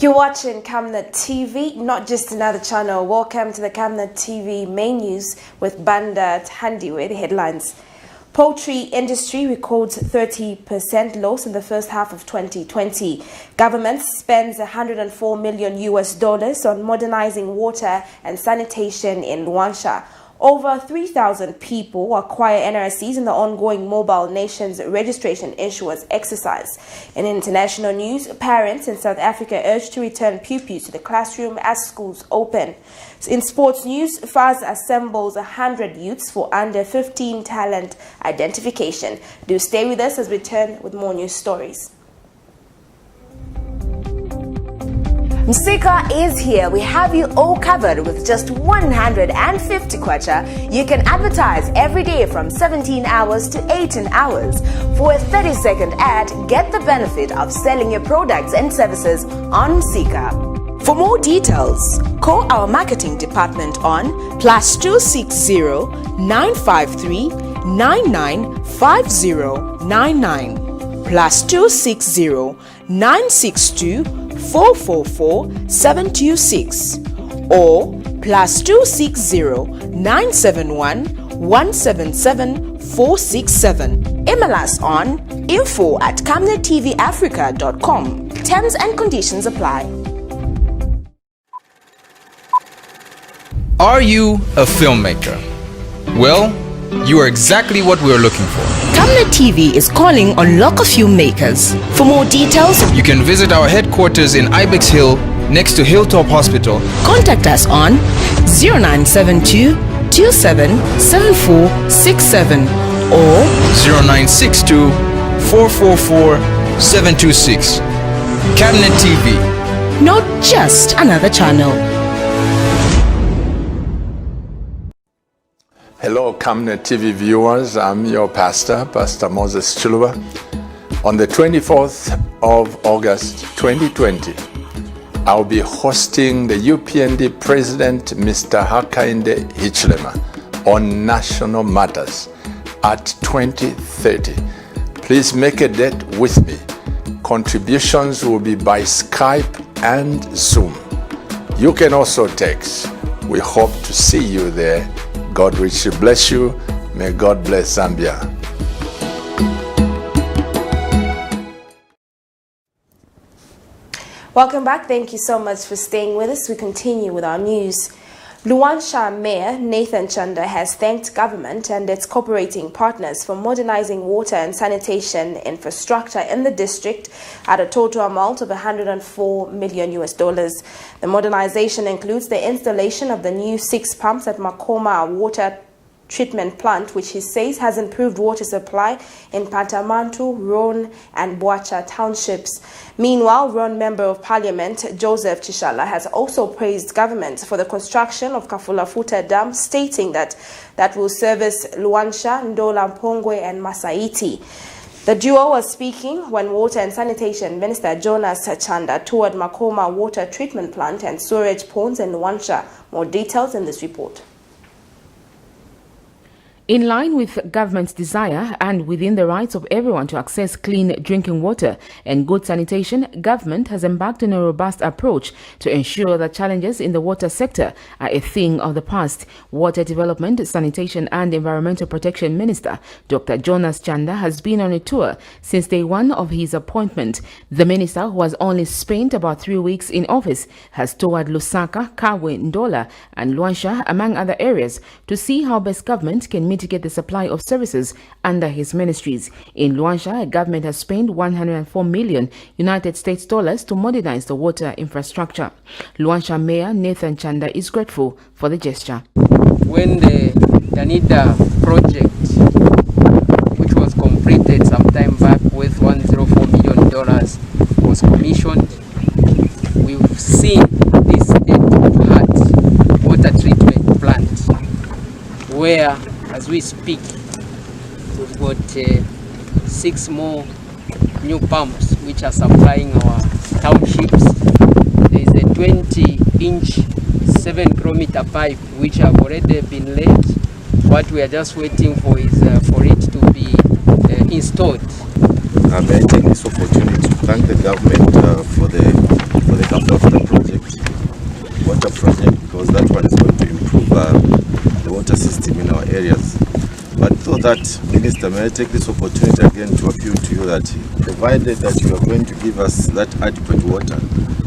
You're watching Camnet TV, not just another channel. Welcome to the Camnet TV main news with Banda Tandiwe, the headlines. Poultry industry records 30% loss in the first half of 2020. Government spends $104 million on modernizing water and sanitation in Luanshya. Over 3,000 people acquire NRCs in the ongoing Mobile Nations Registration Issuance exercise. In international news, parents in South Africa urged to return pupils to the classroom as schools open. In sports news, FAS assembles 100 youths for under 15 talent identification. Do stay with us as we return with more news stories. Msika is here. We have you all covered with just 150 kwacha. You can advertise every day from 17 hours to 18 hours. For a 30-second ad, get the benefit of selling your products and services on Msika. For more details, call our marketing department on +260 953 995099 +260 962 444-726 or +260 971 177-467. Email us on info@camnettvafrica.com. Terms and conditions apply. Are you a filmmaker? Well, you are exactly what we're looking for. Camnet TV is calling on local filmmakers. For more details, you can visit our headquarters in Ibex Hill next to Hilltop Hospital. Contact us on 0972 277467 or 0962 444 726. Camnet TV. Not just another channel. Hello, Camnet TV viewers. I'm your pastor, Pastor Moses Chuluba. On the 24th of August 2020, I'll be hosting the UPND President, Mr. Hakainde Hichilema, on national matters at 2030. Please make a date with me. Contributions will be by Skype and Zoom. You can also text. We hope to see you there. God richly bless you. May God bless Zambia. Welcome back. Thank you so much for staying with us. We continue with our news. Luanshya Mayor Nathan Chanda has thanked government and its cooperating partners for modernizing water and sanitation infrastructure in the district at a total amount of $104 million. The modernization includes the installation of the new 6 pumps at Makoma Water Treatment Plant, which he says has improved water supply in Pantamantu, Ron and Boacha townships. Meanwhile, Ron Member of Parliament Joseph Chishala has also praised government for the construction of Kafulafuta Dam, stating that will service Luanshya, Ndola Mpongwe and Masaiti. The duo was speaking when Water and Sanitation Minister Jonas Chanda toured Makoma Water Treatment Plant and storage ponds in Luanshya. More details in this report. In line with government's desire and within the rights of everyone to access clean drinking water and good sanitation, government has embarked on a robust approach to ensure that challenges in the water sector are a thing of the past. Water Development, Sanitation and Environmental Protection Minister Dr. Jonas Chanda has been on a tour since day one of his appointment. The minister, who has only spent about 3 weeks in office, has toured Lusaka, Kawe, Ndola and Luanshya, among other areas, to see how best government can mitigate the supply of services under his ministries. In Luanshya, government has spent $104 million to modernize the water infrastructure. Luanshya Mayor Nathan Chanda is grateful for the gesture. When the Danida project, which was completed some time back with $104 million, was commissioned, we've seen this state-of-the-art water treatment plant where, as we speak, we've got 6 more new pumps which are supplying our townships. There is a 20-inch 7-kilometer pipe which have already been laid. What we are just waiting for is for it to be installed. May I take this opportunity to thank the government for the Camnet project, water project, because that one is going to improve the water system in our areas. But for that, Minister, may I take this opportunity again to appeal to you that, provided that you are going to give us that adequate water,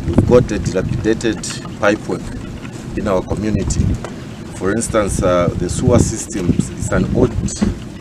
we've got a dilapidated pipework in our community. For instance, the sewer system is an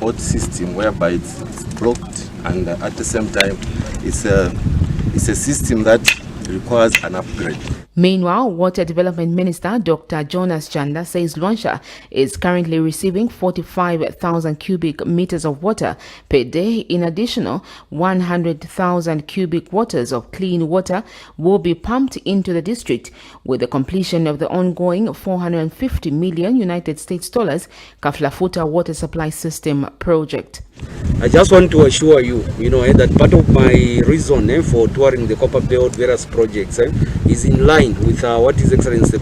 odd system whereby it's blocked, and at the same time, it's a system that requires an upgrade. Meanwhile, Water Development Minister Dr. Jonas Chanda says Luanshya is currently receiving 45,000 cubic meters of water per day. In additional 100,000 cubic waters of clean water will be pumped into the district with the completion of the ongoing $450 million United States Kaflafuta water supply system project. I just want to assure you, that part of my reason for touring the Copper Belt various projects is in line with what His Excellency the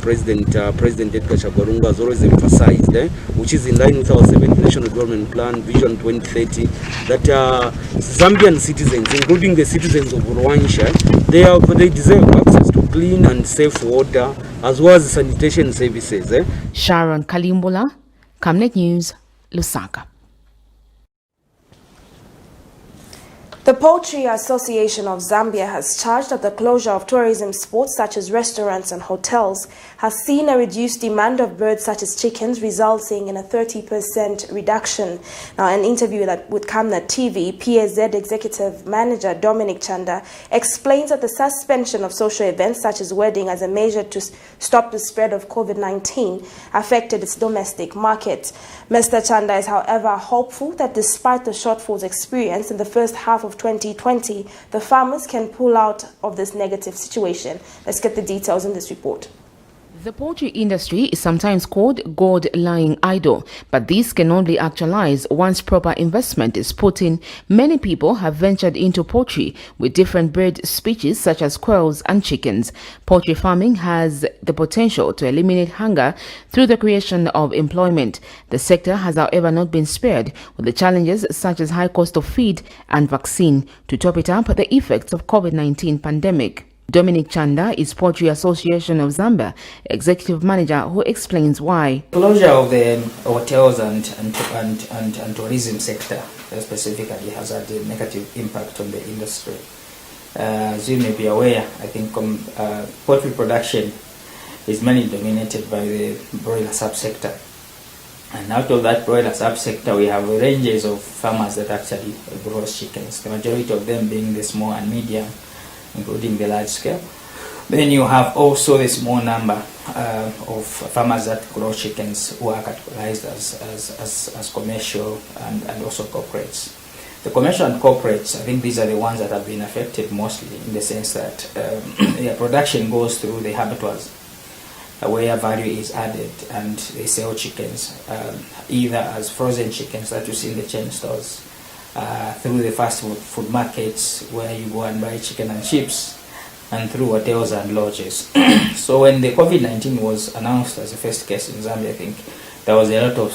President Edgar Chagwarunga has always emphasized, which is in line with our 7th National Development Plan, Vision 2030, that Zambian citizens, including the citizens of Luanshya, they deserve access to clean and safe water as well as sanitation services. Sharon Kalimbola, Camnet News, Lusaka. The Poultry Association of Zambia has charged that the closure of tourism spots such as restaurants and hotels has seen a reduced demand of birds such as chickens, resulting in a 30% reduction. Now, in an interview with Camnet TV, PAZ Executive Manager Dominic Chanda explains that the suspension of social events such as wedding as a measure to stop the spread of COVID-19 affected its domestic market. Mr. Chanda is, however, hopeful that despite the shortfalls experienced in the first half of 2020, the farmers can pull out of this negative situation. Let's get the details in this report. The poultry industry is sometimes called God lying idle, but this can only actualize once proper investment is put in. Many people have ventured into poultry with different bird species such as quails and chickens. Poultry farming has the potential to eliminate hunger through the creation of employment. The sector has, however, not been spared with the challenges such as high cost of feed and vaccine. To top it up, the effects of COVID-19 pandemic. Dominic Chanda is Poultry Association of Zambia Executive Manager, who explains why. Closure of the hotels and tourism sector specifically has had a negative impact on the industry. As you may be aware, I think poultry production is mainly dominated by the broiler subsector. And out of that broiler subsector, we have ranges of farmers that actually grow chickens, the majority of them being the small and medium, including the large scale. Then you have also the small number of farmers that grow chickens who are categorized as commercial and also corporates. The commercial and corporates, I think these are the ones that have been affected mostly in the sense that their production goes through the abattoirs where value is added, and they sell chickens either as frozen chickens that you see in the chain stores, through the fast food markets where you go and buy chicken and chips, and through hotels and lodges. So when the COVID-19 was announced as the first case in Zambia, I think there was a lot of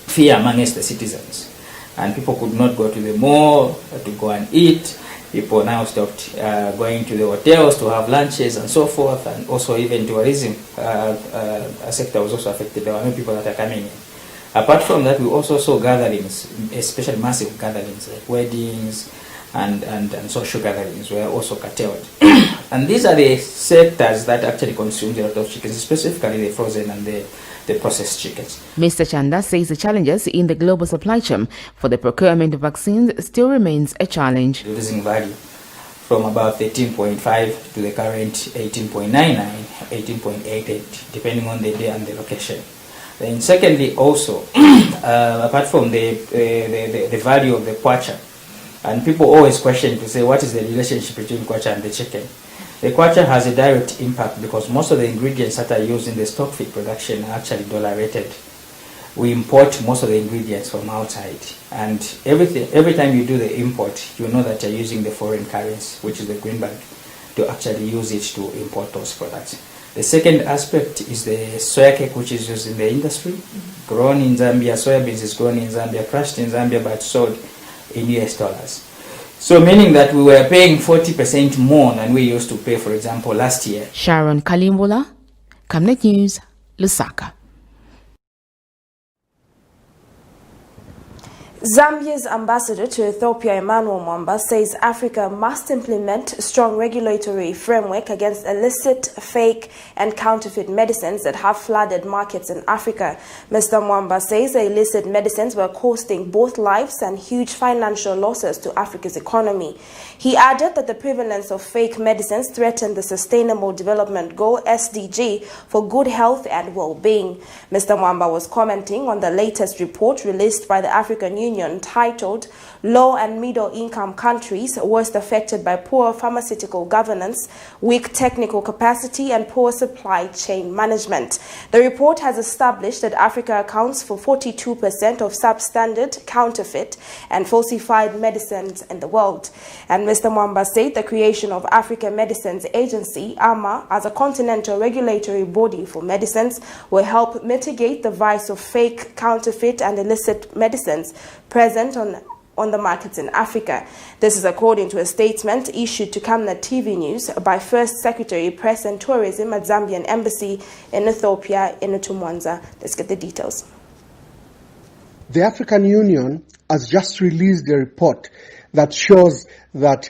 fear amongst the citizens, and people could not go to the mall to go and eat. People now stopped going to the hotels to have lunches and so forth, and also even tourism sector was also affected. There were no people that are coming in. Apart from that, we also saw gatherings, especially massive gatherings like weddings and social gatherings were also curtailed. And these are the sectors that actually consume a lot of chickens, specifically the frozen and the processed chickens. Mr. Chanda says the challenges in the global supply chain for the procurement of vaccines still remains a challenge. Losing value from about 13.5 to the current 18.99, 18.88, depending on the day and the location. Then secondly, also, apart from the value of the kwacha, and people always question to say what is the relationship between kwacha and the chicken. The kwacha has a direct impact because most of the ingredients that are used in the stock feed production are actually dollar rated. We import most of the ingredients from outside, and every time you do the import, you know that you're using the foreign currency, which is the greenback, to actually use it to import those products. The second aspect is the soya cake, which is used in the industry, grown in Zambia. Soybeans is grown in Zambia, crushed in Zambia, but sold in US dollars. So meaning that we were paying 40% more than we used to pay, for example, last year. Sharon Kalimbola, Camnet News, Lusaka. Zambia's ambassador to Ethiopia, Emmanuel Mwamba, says Africa must implement a strong regulatory framework against illicit, fake and counterfeit medicines that have flooded markets in Africa. Mr. Mwamba says the illicit medicines were costing both lives and huge financial losses to Africa's economy. He added that the prevalence of fake medicines threatened the Sustainable Development Goal (SDG) for good health and well-being. Mr. Mwamba was commenting on the latest report released by the African Union titled Low and Middle Income Countries Worst Affected by Poor Pharmaceutical Governance, Weak Technical Capacity and Poor Supply Chain Management. The report has established that Africa accounts for 42% of substandard, counterfeit and falsified medicines in the world. And Mr. Mwamba said the creation of African Medicines Agency, AMA, as a continental regulatory body for medicines will help mitigate the rise of fake, counterfeit and illicit medicines present on the markets in Africa. This is according to a statement issued to Camnet TV News by First Secretary Press and Tourism at Zambian Embassy in Ethiopia, Inutu Mwanza. Let's get the details. The African Union has just released a report that shows that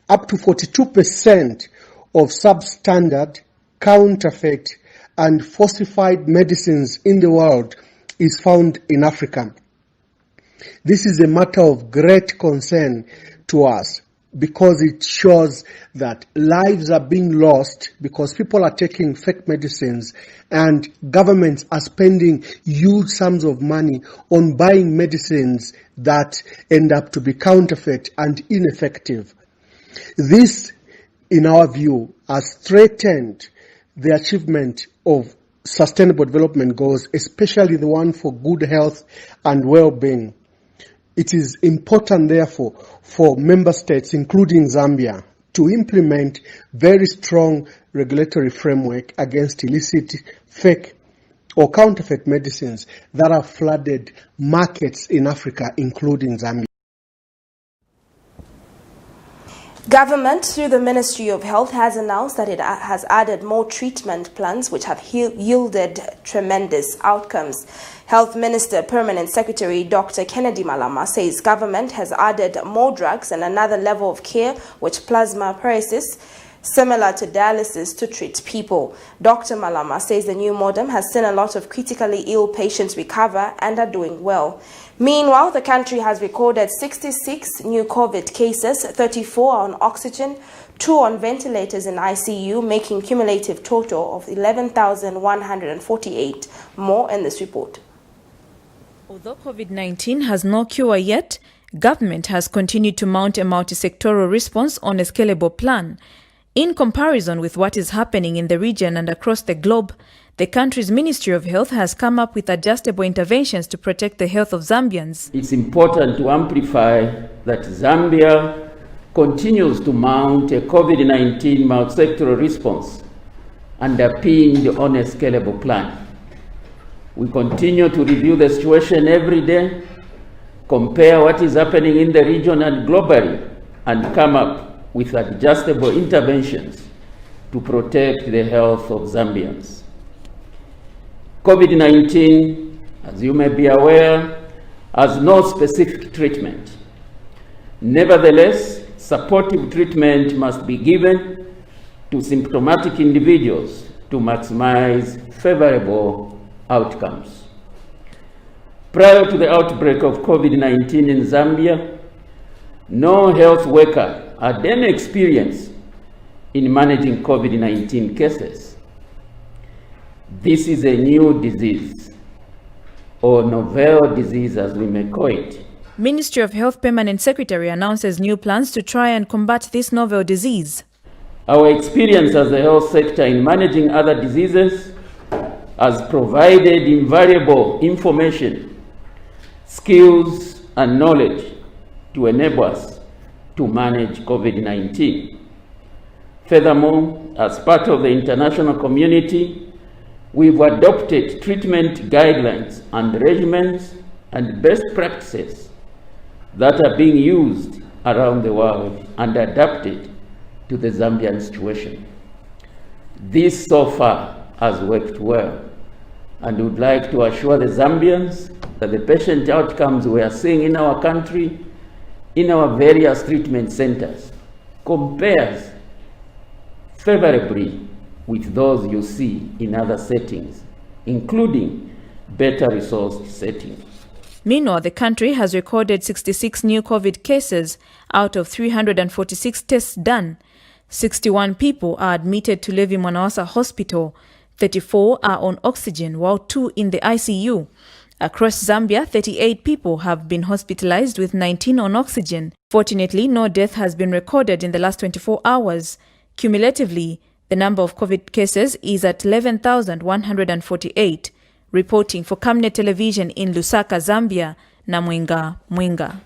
up to 42% of substandard, counterfeit and falsified medicines in the world is found in Africa. This is a matter of great concern to us because it shows that lives are being lost because people are taking fake medicines and governments are spending huge sums of money on buying medicines that end up to be counterfeit and ineffective. This, in our view, has threatened the achievement of Sustainable Development Goals, especially the one for good health and well-being. It is important, therefore, for member states, including Zambia, to implement very strong regulatory framework against illicit, fake, or counterfeit medicines that have flooded markets in Africa, including Zambia. Government, through the Ministry of Health, has announced that it has added more treatment plans which have yielded tremendous outcomes. Health Minister Permanent Secretary Dr. Kennedy Malama says government has added more drugs and another level of care with plasmapheresis, similar to dialysis, to treat people. Dr. Malama says the new modem has seen a lot of critically ill patients recover and are doing well. Meanwhile, the country has recorded 66 new COVID cases, 34 on oxygen, 2 on ventilators in ICU, making cumulative total of 11,148. More in this report. Although COVID-19 has no cure yet, government has continued to mount a multi-sectoral response on a scalable plan. In comparison with what is happening in the region and across the globe, the country's Ministry of Health has come up with adjustable interventions to protect the health of Zambians. It's important to amplify that Zambia continues to mount a COVID-19 multi-sectoral response underpinned on a scalable plan. We continue to review the situation every day, compare what is happening in the region and globally, and come up with adjustable interventions to protect the health of Zambians. COVID-19, as you may be aware, has no specific treatment. Nevertheless, supportive treatment must be given to symptomatic individuals to maximize favorable outcomes. Prior to the outbreak of COVID-19 in Zambia, no health worker had any experience in managing COVID-19 cases. This is a new disease, or novel disease as we may call it. Ministry of Health Permanent Secretary announces new plans to try and combat this novel disease. Our experience as the health sector in managing other diseases has provided invaluable information, skills, and knowledge to enable us to manage COVID-19. Furthermore, as part of the international community, we've adopted treatment guidelines and regimens and best practices that are being used around the world and adapted to the Zambian situation. This so far has worked well, and we would like to assure the Zambians that the patient outcomes we are seeing in our country, in our various treatment centers, compares favorably with those you see in other settings, including better resourced settings. Meanwhile, the country has recorded 66 new COVID cases out of 346 tests done. 61 people are admitted to Levi Mwanawasa Hospital. 34 are on oxygen, while 2 in the ICU. Across Zambia, 38 people have been hospitalized, with 19 on oxygen. Fortunately, no death has been recorded in the last 24 hours. Cumulatively, the number of COVID cases is at 11,148. Reporting for Camnet Television in Lusaka, Zambia, Namwenga Mwenga.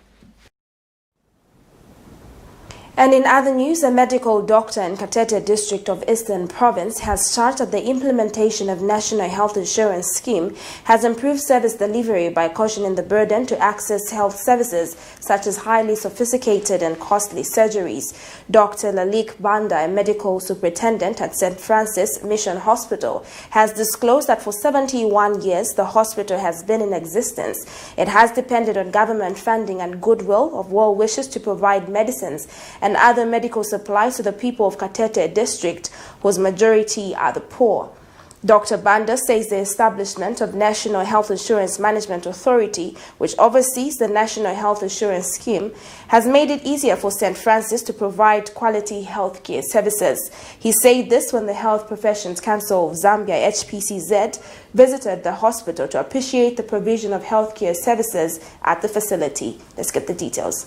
And in other news, a medical doctor in Katete district of Eastern Province has charged that the implementation of National Health Insurance Scheme has improved service delivery by cautioning the burden to access health services such as highly sophisticated and costly surgeries. Dr. Lalik Banda, a medical superintendent at St. Francis Mission Hospital, has disclosed that for 71 years the hospital has been in existence. It has depended on government funding and goodwill of well wishers to provide medicines and other medical supplies to the people of Katete district, whose majority are the poor. Dr. Banda says the establishment of National Health Insurance Management Authority, which oversees the National Health Insurance Scheme, has made it easier for St. Francis to provide quality healthcare services. He said this when the Health Professions Council of Zambia, HPCZ, visited the hospital to appreciate the provision of healthcare services at the facility. Let's get the details.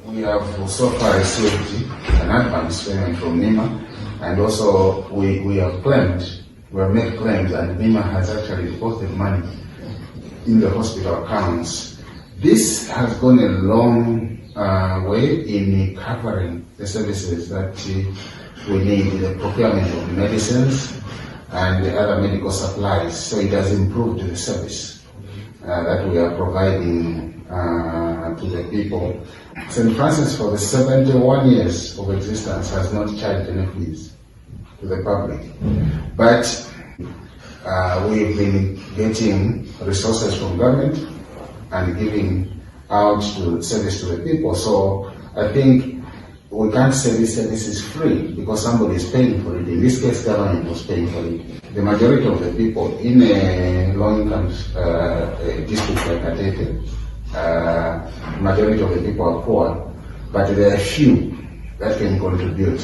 We have so far received an advance payment from NEMA, and also we have made claims, and NEMA has actually deposited money in the hospital accounts. This has gone a long way in covering the services that we need, the procurement of medicines and the other medical supplies. So it has improved the service that we are providing to the people. St. Francis, for the 71 years of existence, has not charged any fees to the public. But we've been getting resources from government and giving out to service to the people. So I think we can't say this service is free because somebody is paying for it. In this case, government was paying for it. The majority of the people in a low-income district like Katete, majority of the people are poor, but there are few that can contribute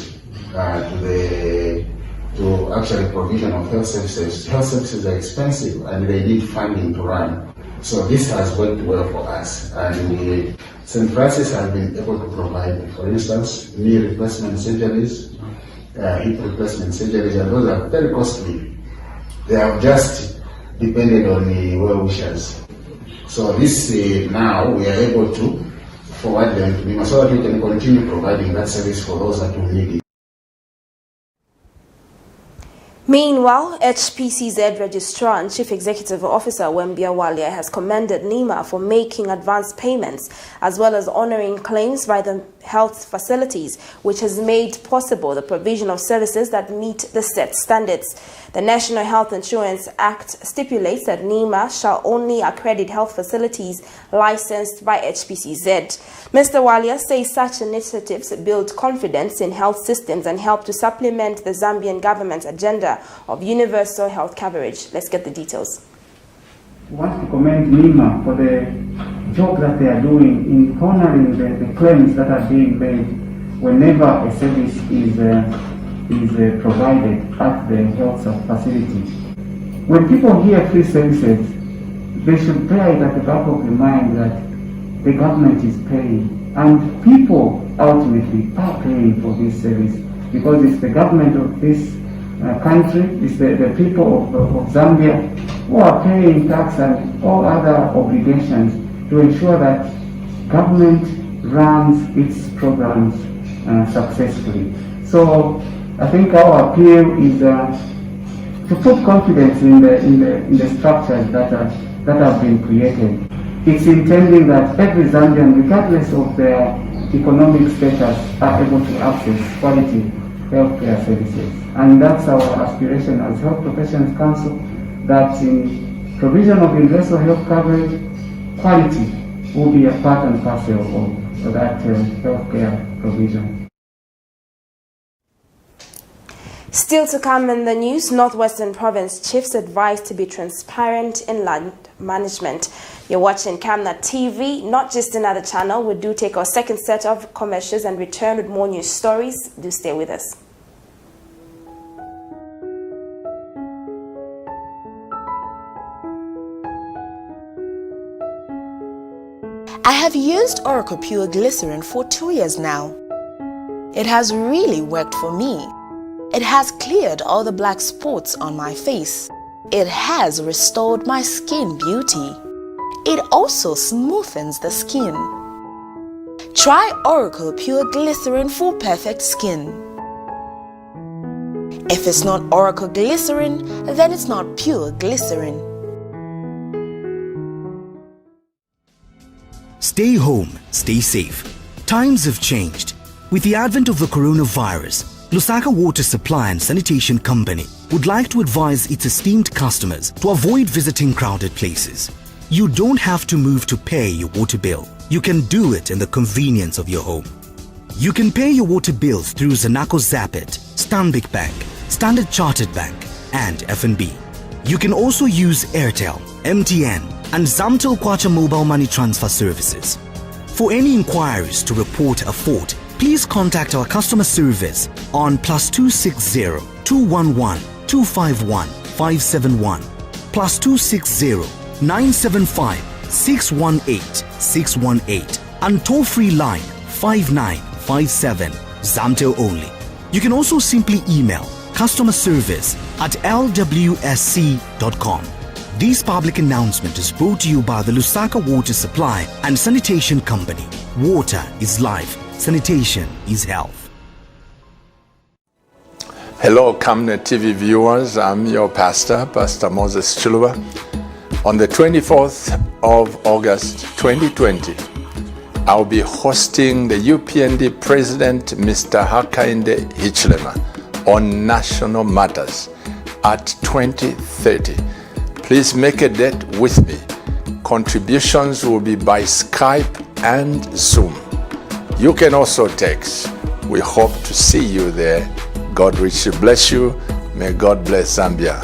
to actually provision of health services. Health services are expensive and they need funding to run. So this has worked well for us, and St. Francis has been able to provide, for instance, knee replacement surgeries, hip replacement surgeries, and those are very costly. They have just depended on the well-wishers. So this now we are able to forward them to NEMA so that we can continue providing that service for those that will need it. Meanwhile, HPCZ Registrar and Chief Executive Officer Wembia Walia has commended NEMA for making advance payments as well as honoring claims by the health facilities, which has made possible the provision of services that meet the set standards. The National Health Insurance Act stipulates that NEMA shall only accredit health facilities licensed by HPCZ. Mr. Walia says such initiatives build confidence in health systems and help to supplement the Zambian government's agenda of universal health coverage. Let's get the details. We want to commend NEMA for the job that they are doing in honoring the claims that are being made whenever a service is provided at the health facility. When people hear free services, they should bear it at the back of their mind that the government is paying, and people ultimately are paying for this service because it's the government of this country, it's the people of Zambia who are paying tax and all other obligations to ensure that government runs its programs successfully. So I think our appeal is to put confidence in the structures that have been created. it's intending that every Zambian, regardless of their economic status, are able to access quality healthcare services. And that's our aspiration as Health Professions Council, that in provision of universal health coverage, quality will be a part and parcel of that healthcare provision. Still to come in the news, Northwestern Province chiefs advised to be transparent in land management. You're watching Camnet TV, not just another channel. We do take our second set of commercials and return with more news stories. Do stay with us. I have used Oracle Pure Glycerin for 2 years now. It has really worked for me. It has cleared all the black spots on my face. It has restored my skin beauty. It also smoothens the skin. Try Oracle Pure Glycerin for perfect skin. If it's not Oracle Glycerin, then it's not pure glycerin. Stay home, stay safe. Times have changed. With the advent of the coronavirus, Lusaka Water Supply and Sanitation Company would like to advise its esteemed customers to avoid visiting crowded places. You don't have to move to pay your water bill. You can do it in the convenience of your home. You can pay your water bills through Zanaco Zapit, Stanbic Bank, Standard Chartered Bank, and FNB. You can also use Airtel, MTN, and Zamtel Kwacha mobile money transfer services. For any inquiries to report a fault, please contact our customer service on +260 211 251 571, +260 975 618 618, and toll-free line 5957, Zamtel only. You can also simply email customerservice@lwsc.com. This public announcement is brought to you by the Lusaka Water Supply and Sanitation Company. Water is life. Sanitation is health. Hello, Camnet TV viewers. I'm your pastor, Pastor Moses Chuluba. On the 24th of August 2020, I'll be hosting the UPND President, Mr. Hakainde Hichilema, on national matters at 2030. Please make a date with me. Contributions will be by Skype and Zoom. You can also text. We hope to see you there. God richly bless you. May God bless Zambia.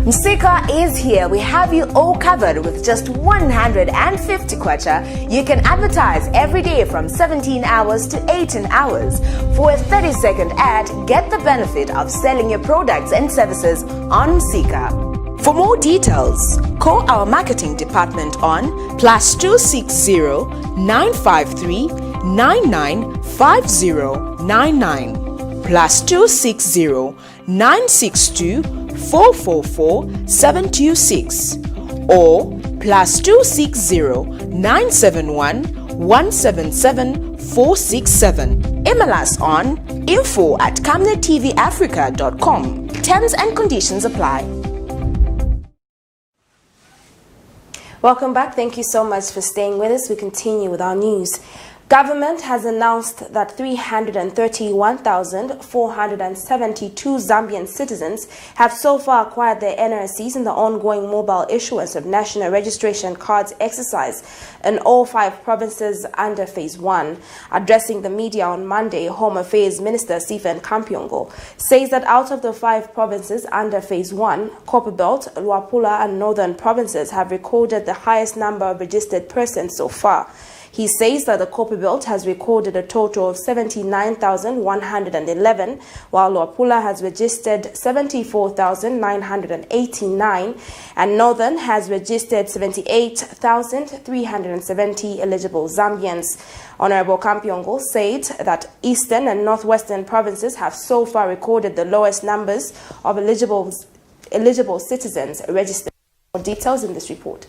Msika is here. We have you all covered with just 150 kwacha. You can advertise every day from 17 hours to 18 hours. For a 30-second ad, get the benefit of selling your products and services on Msika. For more details, call our marketing department on +260 953 995099, +260 962 444 726, or +260 971 177 467. Email us on info@camnettvafrica.com. Terms and conditions apply. Welcome back. Thank you so much for staying with us. We continue with our news. Government has announced that 331,472 Zambian citizens have so far acquired their NRCs in the ongoing mobile issuance of national registration cards exercise in all 5 provinces under Phase 1. Addressing the media on Monday, Home Affairs Minister Stephen Kampiongo says that out of the 5 provinces under Phase 1, Copperbelt, Luapula and Northern provinces have recorded the highest number of registered persons so far. He says that the Copperbelt has recorded a total of 79,111, while Luapula has registered 74,989, and Northern has registered 78,370 eligible Zambians. Honorable Kampiongo said that Eastern and Northwestern provinces have so far recorded the lowest numbers of eligible citizens registered. More details in this report.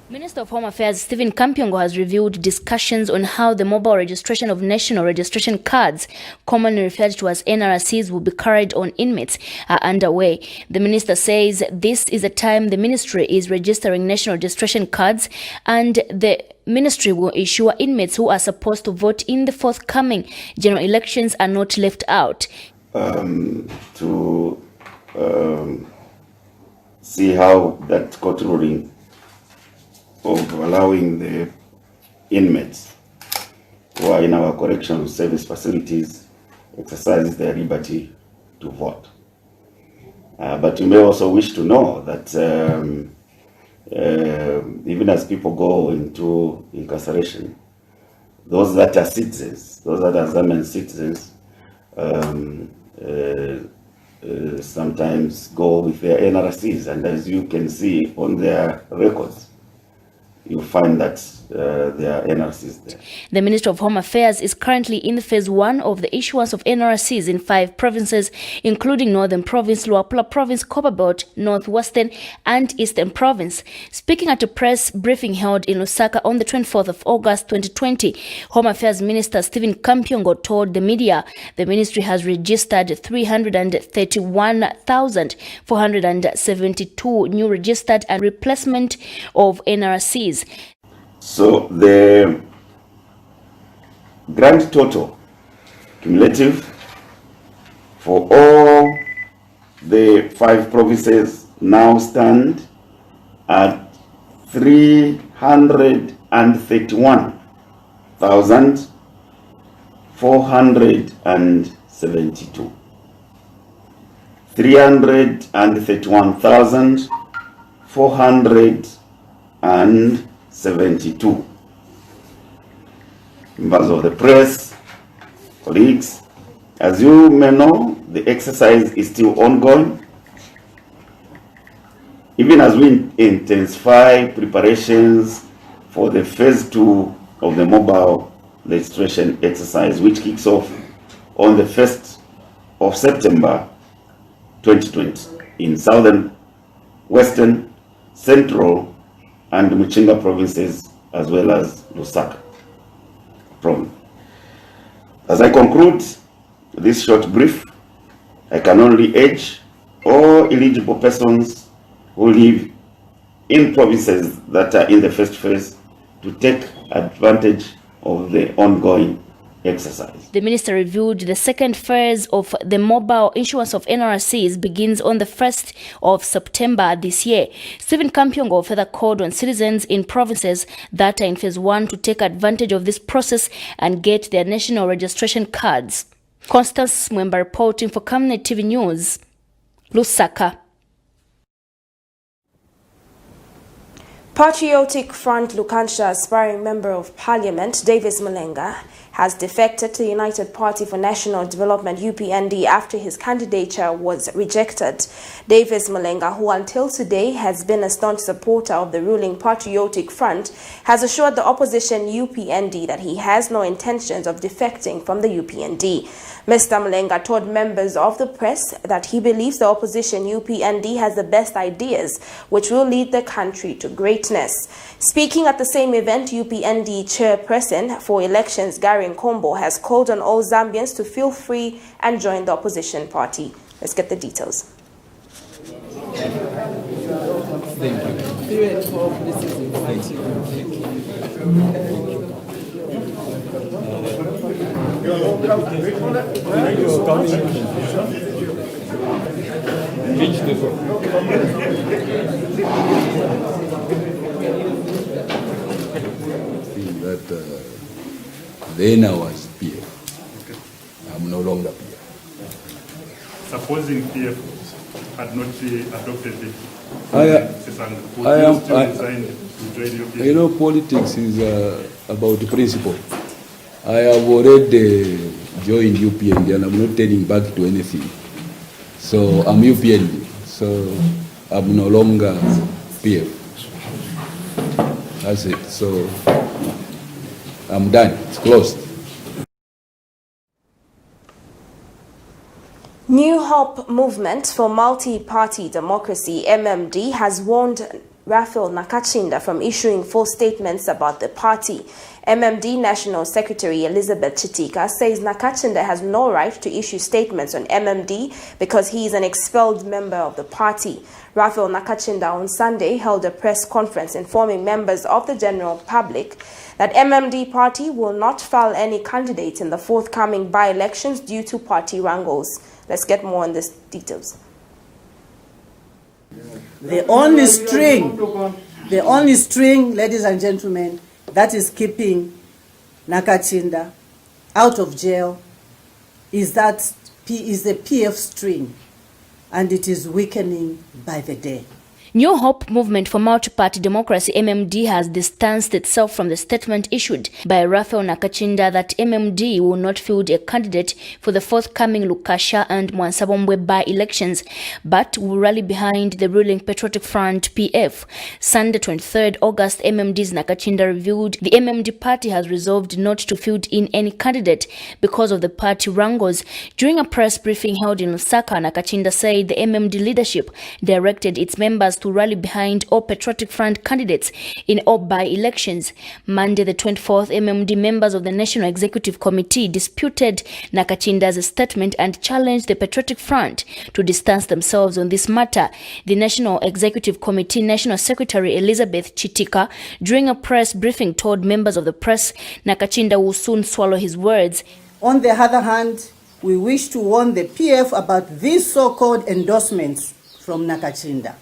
Minister of Home Affairs Stephen Kampyongo has reviewed discussions on how the mobile registration of national registration cards, commonly referred to as NRCs, will be carried on inmates are underway. The minister says this is a time the ministry is registering national registration cards, and the ministry will ensure inmates who are supposed to vote in the forthcoming general elections are not left out. To see how that court ruling of allowing the inmates who are in our correctional service facilities exercise their liberty to vote. But you may also wish to know that even as people go into incarceration, those that are citizens, those that are Zambian citizens, sometimes go with their NRCs, and as you can see on their records, you find that there are NRCs there. The Ministry of Home Affairs is currently in phase 1 of the issuance of NRCs in 5 provinces, including Northern Province, Luapula Province, Copperbelt, Northwestern and Eastern Province. Speaking at a press briefing held in Lusaka on the 24th of August 2020, Home Affairs Minister Stephen Kampyongo told the media the ministry has registered 331,472 new registered and replacement of NRCs. So the grand total cumulative for all the 5 provinces now stand at 331,472. 331,472. Members of the press, colleagues, as you may know, the exercise is still ongoing. Even as we intensify preparations for the phase 2 of the mobile registration exercise, which kicks off on the 1st of September 2020 in southern, western, central, and Muchinga provinces, as well as Lusaka province. As I conclude this short brief, I can only urge all eligible persons who live in provinces that are in the first phase to take advantage of the ongoing exercise. The minister reviewed the second phase of the mobile issuance of NRCs begins on the 1st of September this year. Stephen Kampyongo further called on citizens in provinces that are in phase 1 to take advantage of this process and get their national registration cards. Constance Mwemba reporting for Camnet TV News, Lusaka. Patriotic Front Lukanshya aspiring Member of Parliament Davis Malenga has defected to the United Party for National Development UPND after his candidature was rejected. Davis Malenga, who until today has been a staunch supporter of the ruling Patriotic Front, has assured the opposition UPND that he has no intentions of defecting from the UPND. Mr. Malenga told members of the press that he believes the opposition UPND has the best ideas which will lead the country to greatness. Speaking at the same event, UPND chairperson for elections Gary Nkombo has called on all Zambians to feel free and join the opposition party. Let's get the details. Then I was PF. I'm no longer PF. Supposing PF had not adopted it, you know, politics is about principle. I have already joined UPND and I'm not turning back to anything. So I'm UPND, so I'm no longer PF. That's it. So I'm done. It's closed. New Hope Movement for Multi-Party Democracy, MMD, has warned Raphael Nakachinda from issuing false statements about the party. MMD National Secretary Elizabeth Chitika says Nakachinda has no right to issue statements on MMD because he is an expelled member of the party. Raphael Nakachinda on Sunday held a press conference informing members of the general public that MMD party will not file any candidates in the forthcoming by-elections due to party wrangles. Let's get more on these details. The only string, ladies and gentlemen, that is keeping Nakachinda out of jail is the PF string, and it is weakening by the day. New Hope Movement for Multi-Party Democracy (MMD) has distanced itself from the statement issued by Raphael Nakachinda that MMD will not field a candidate for the forthcoming Lukasha and Mwansabombwe by-elections, but will rally behind the ruling Patriotic Front (PF). Sunday, 23rd August, MMD's Nakachinda revealed the MMD party has resolved not to field in any candidate because of the party wrangles. During a press briefing held in Lusaka, Nakachinda said the MMD leadership directed its members to rally behind all Patriotic Front candidates in all by-elections. Monday the 24th, MMD members of the National Executive Committee disputed Nakachinda's statement and challenged the Patriotic Front to distance themselves on this matter. The National Executive Committee National Secretary Elizabeth Chitika, during a press briefing, told members of the press Nakachinda will soon swallow his words. On the other hand, we wish to warn the PF about these so-called endorsements from Nakachinda.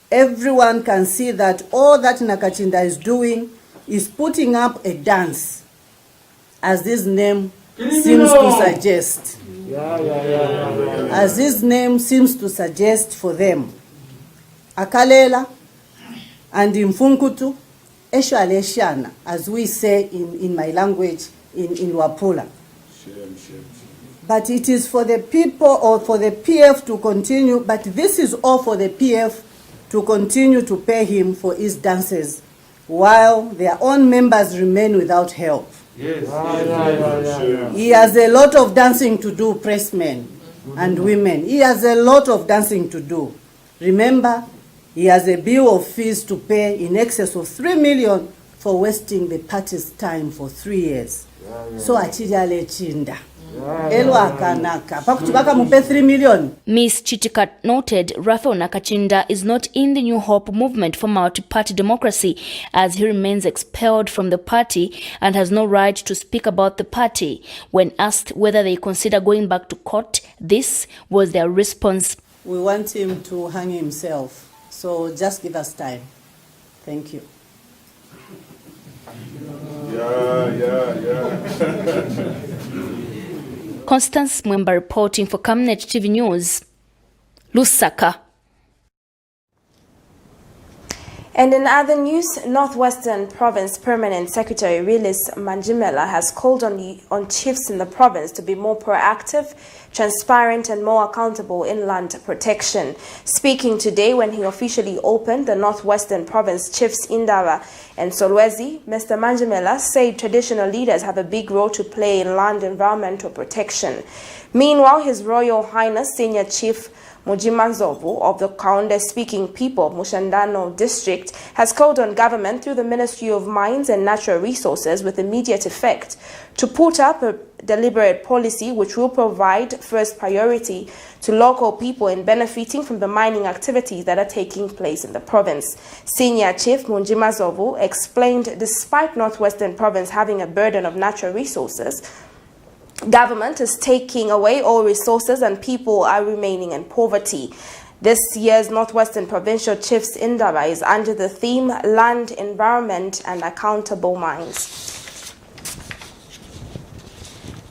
Everyone can see that all that Nakachinda is doing is putting up a dance, as this name seems to suggest. As this name seems to suggest for them. Akalela and Imfunkutu, Eshaleshana, as we say in my language, in Wapula. But it is for the people or for the PF to continue, but this is all for the PF to continue to pay him for his dances while their own members remain without help. Yes. He has a lot of dancing to do, pressmen and women. He has a lot of dancing to do. Remember, he has a bill of fees to pay in excess of 3 million for wasting the party's time for 3 years. So achijale chinda. Ms. Chitika noted Raphael Nakachinda is not in the New Hope Movement for Multi-Party Democracy, as he remains expelled from the party and has no right to speak about the party. When asked whether they consider going back to court, this was their response. We want him to hang himself, so just give us time. Thank you. Constance Mwemba reporting for Camnet TV News, Lusaka. And in other news, Northwestern Province Permanent Secretary Rilis Manjimela has called on chiefs in the province to be more proactive, transparent and more accountable in land protection. Speaking today when he officially opened the Northwestern Province Chiefs Indaba and Solwezi, Mr. Manjimela said traditional leaders have a big role to play in land environmental protection. Meanwhile, His Royal Highness Senior Chief Mujimanzovu of the Kaunde-speaking people of Mushandano district has called on government through the Ministry of Mines and Natural Resources with immediate effect to put up a deliberate policy which will provide first priority to local people in benefiting from the mining activities that are taking place in the province. Senior Chief Mujimanzovu explained despite Northwestern Province having a burden of natural resources, government is taking away all resources and people are remaining in poverty. This year's Northwestern Provincial Chiefs Indaba is under the theme Land, Environment and Accountable Mines.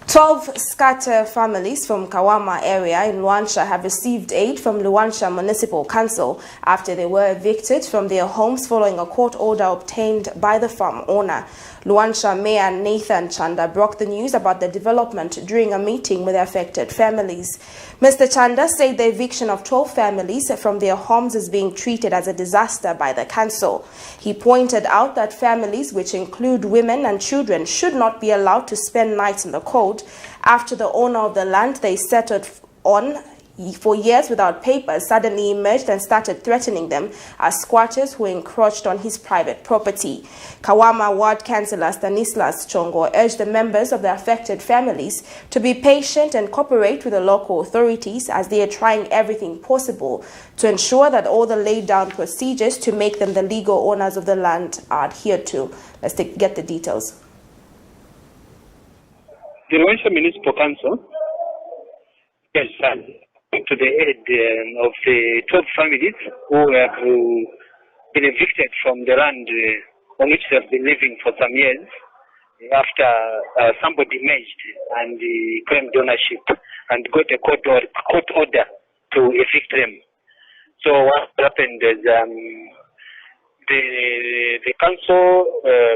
12 scatter families from Kawama area in Luanshya have received aid from Luanshya Municipal Council after they were evicted from their homes following a court order obtained by the farm owner. Luanshya Mayor Nathan Chanda broke the news about the development during a meeting with the affected families. Mr. Chanda said the eviction of 12 families from their homes is being treated as a disaster by the council. He pointed out that families, which include women and children, should not be allowed to spend nights in the cold after the owner of the land they settled on for years without papers suddenly emerged and started threatening them as squatters who encroached on his private property. Kawama Ward Councillor Stanislas Chongo urged the members of the affected families to be patient and cooperate with the local authorities as they are trying everything possible to ensure that all the laid down procedures to make them the legal owners of the land are adhered to. Let's get the details. The Rwanda Municipal Council has to the aid of the 12 families who have been evicted from the land on which they have been living for some years after somebody merged and claimed ownership and got a court order to evict them. So what happened is the council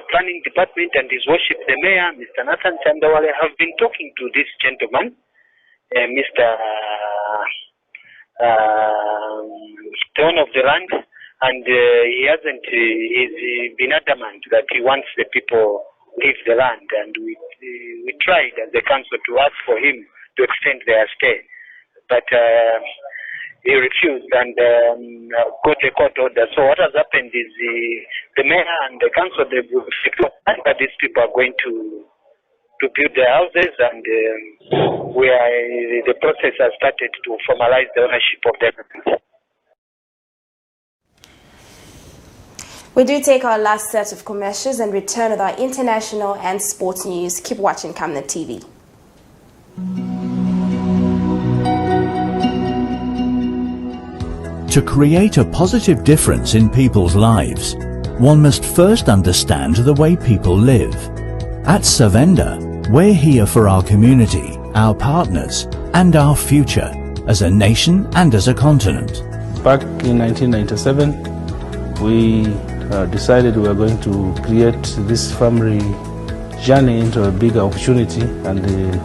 planning department and His Worship the Mayor, Mr. Nathan Chandawale, have been talking to this gentleman, Mr. The owner of the land, and he's been adamant that he wants the people leave the land, and we tried as the council to ask for him to extend their stay, but he refused and got a court order. So what has happened is the mayor and the council, they've that these people are going to build their houses, and the process has started to formalize the ownership of them. We do take our last set of commercials and return with our international and sports news. Keep watching Camnet TV. To create a positive difference in people's lives, one must first understand the way people live. At Savenda, we're here for our community, our partners, and our future, as a nation and as a continent. Back in 1997, we decided we were going to create this family journey into a bigger opportunity, and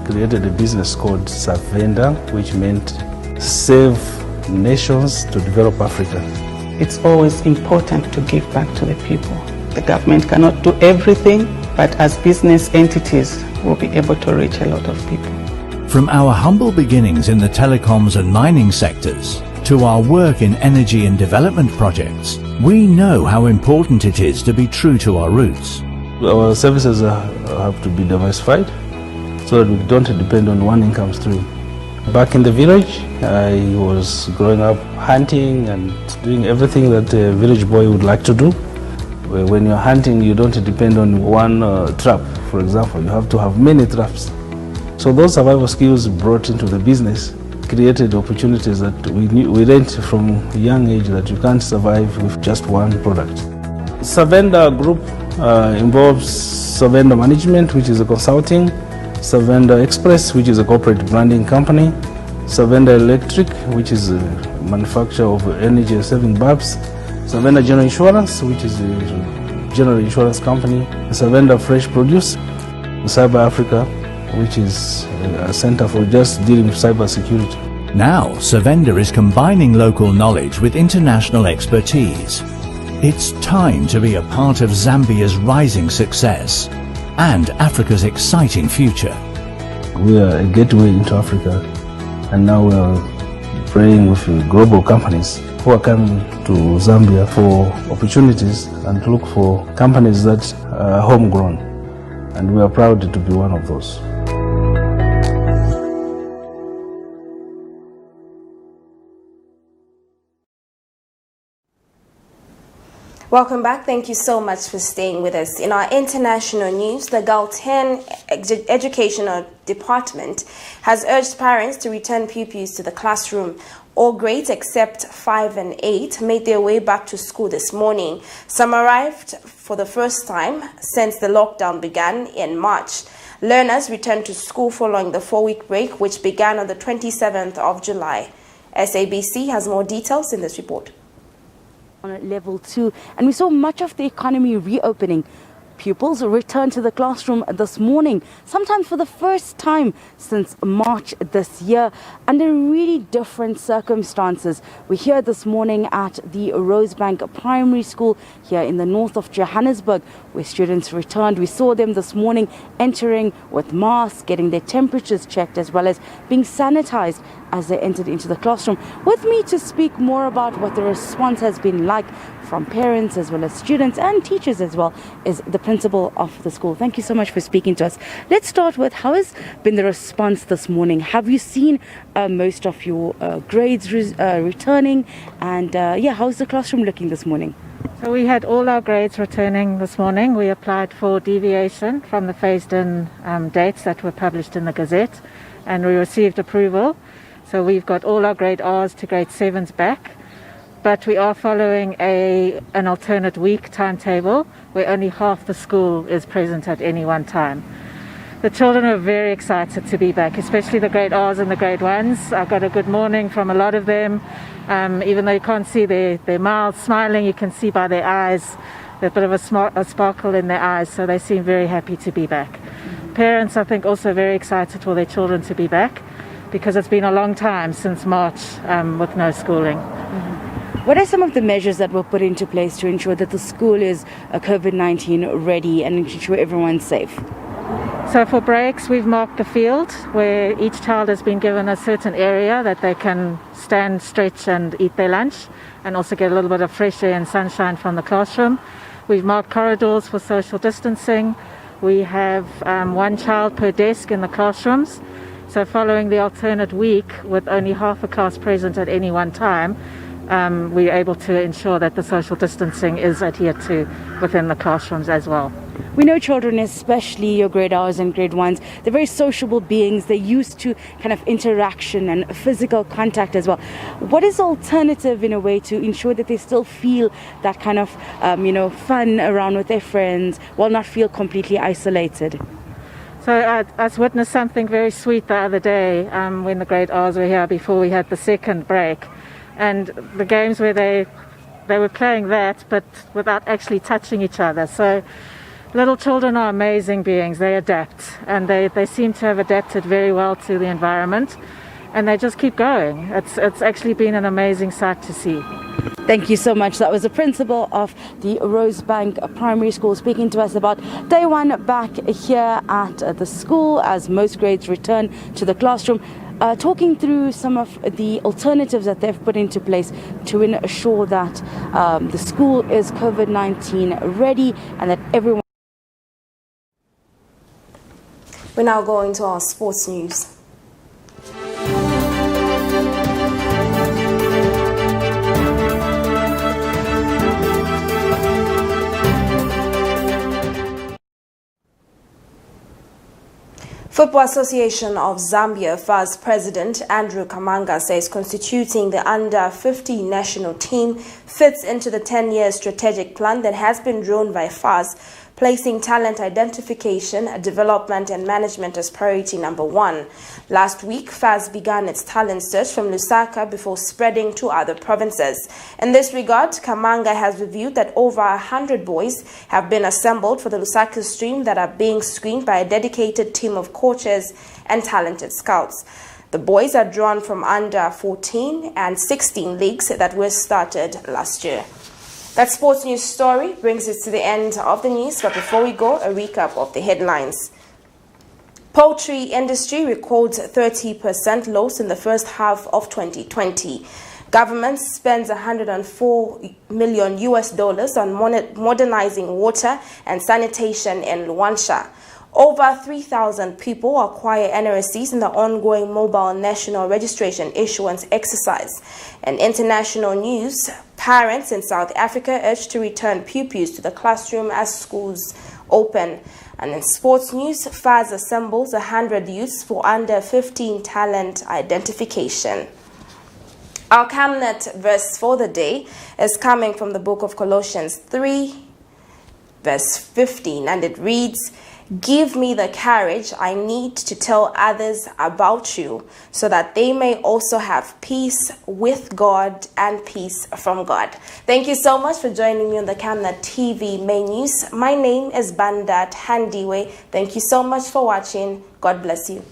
created a business called Savenda, which meant save nations to develop Africa. It's always important to give back to the people. The government cannot do everything, but as business entities, we'll be able to reach a lot of people. From our humble beginnings in the telecoms and mining sectors to our work in energy and development projects, we know how important it is to be true to our roots. Our services have to be diversified so that we don't depend on one income stream. Back in the village, I was growing up hunting and doing everything that a village boy would like to do. When you're hunting, you don't depend on one trap, for example. You have to have many traps. So those survival skills brought into the business created opportunities that we learned from a young age that you can't survive with just one product. Savenda Group involves Savenda Management, which is a consulting, Savenda Express, which is a corporate branding company, Savenda Electric, which is a manufacturer of energy-saving bulbs, Savenda General Insurance, which is a general insurance company, Savenda Fresh Produce, Cyber Africa, which is a center for just dealing with cyber security. Now, Savenda is combining local knowledge with international expertise. It's time to be a part of Zambia's rising success and Africa's exciting future. We are a gateway into Africa, and now we are praying with global companies who are coming to Zambia for opportunities and to look for companies that are homegrown, and we are proud to be one of those. Welcome back. Thank you so much for staying with us. In our international news, the Gauteng Educational Department has urged parents to return pupils to the classroom. All grades except 5 and 8 made their way back to school this morning. Some arrived for the first time since the lockdown began in March. Learners returned to school following the 4-week break, which began on the 27th of July. SABC has more details in this report. On level 2, and we saw much of the economy reopening Pupils returned to the classroom this morning, sometimes for the first time since March this year, under really different circumstances. We're here this morning at the Rosebank Primary School here in the north of Johannesburg, where students returned. We saw them this morning entering with masks, getting their temperatures checked, as well as being sanitized as they entered into the classroom. With me to speak more about what the response has been like from parents as well as students and teachers as well is the principal of the school. Thank you so much for speaking to us. Let's start with, how has been the response this morning? Have you seen most of your grades returning? And how's the classroom looking this morning? So we had all our grades returning this morning. We applied for deviation from the phased-in dates that were published in the Gazette, and we received approval. So we've got all our grade R's to grade 7s back. But we are following an alternate week timetable where only half the school is present at any one time. The children are very excited to be back, especially the grade R's and the grade 1s. I got a good morning from a lot of them. Even though you can't see their mouths smiling, you can see by their eyes there's a bit of a sparkle in their eyes, so they seem very happy to be back. Parents, I think, also very excited for their children to be back, because it's been a long time since March with no schooling. What are some of the measures that were put into place to ensure that the school is COVID-19 ready and ensure everyone's safe? So for breaks, we've marked the field where each child has been given a certain area that they can stand, stretch and eat their lunch, and also get a little bit of fresh air and sunshine from the classroom. We've marked corridors for social distancing. We have one child per desk in the classrooms. So following the alternate week with only half a class present at any one time, we're able to ensure that the social distancing is adhered to within the classrooms as well. We know children, especially your grade R's and grade 1s, they're very sociable beings. They're used to kind of interaction and physical contact as well. What is the alternative in a way to ensure that they still feel that kind of, fun around with their friends while not feel completely isolated? So I witnessed something very sweet the other day when the grade R's were here before we had the second break. And the games where they were playing that, but without actually touching each other. So little children are amazing beings. They adapt, and they seem to have adapted very well to the environment, and they just keep going. It's actually been an amazing sight to see. Thank you so much. That was the principal of the Rosebank Primary School speaking to us about day one back here at the school as most grades return to the classroom. Talking through some of the alternatives that they've put into place to ensure that the school is COVID-19 ready and that everyone... We're now going to our sports news. Football Association of Zambia FAS President Andrew Kamanga says constituting the under-50 national team fits into the 10-year strategic plan that has been drawn by FAS, placing talent identification, development and management as priority number one. Last week, FAS began its talent search from Lusaka before spreading to other provinces. In this regard, Kamanga has revealed that over 100 boys have been assembled for the Lusaka stream that are being screened by a dedicated team of coaches and talented scouts. The boys are drawn from under 14 and 16 leagues that were started last year. That sports news story brings us to the end of the news, but before we go, a recap of the headlines. Poultry industry records 30% loss in the first half of 2020. Government spends $104 million on modernizing water and sanitation in Luanshya. Over 3,000 people acquire NRSCs in the ongoing mobile national registration issuance exercise. In international news, parents in South Africa urged to return pupils to the classroom as schools open. And in sports news, FAS assembles 100 youths for under 15 talent identification. Our Camnet verse for the day is coming from the book of Colossians 3, verse 15, and it reads, Give me the courage I need to tell others about you so that they may also have peace with God and peace from God. Thank you so much for joining me on the Camnet TV main news. My name is Bandat Handiwe. Thank you so much for watching. God bless you.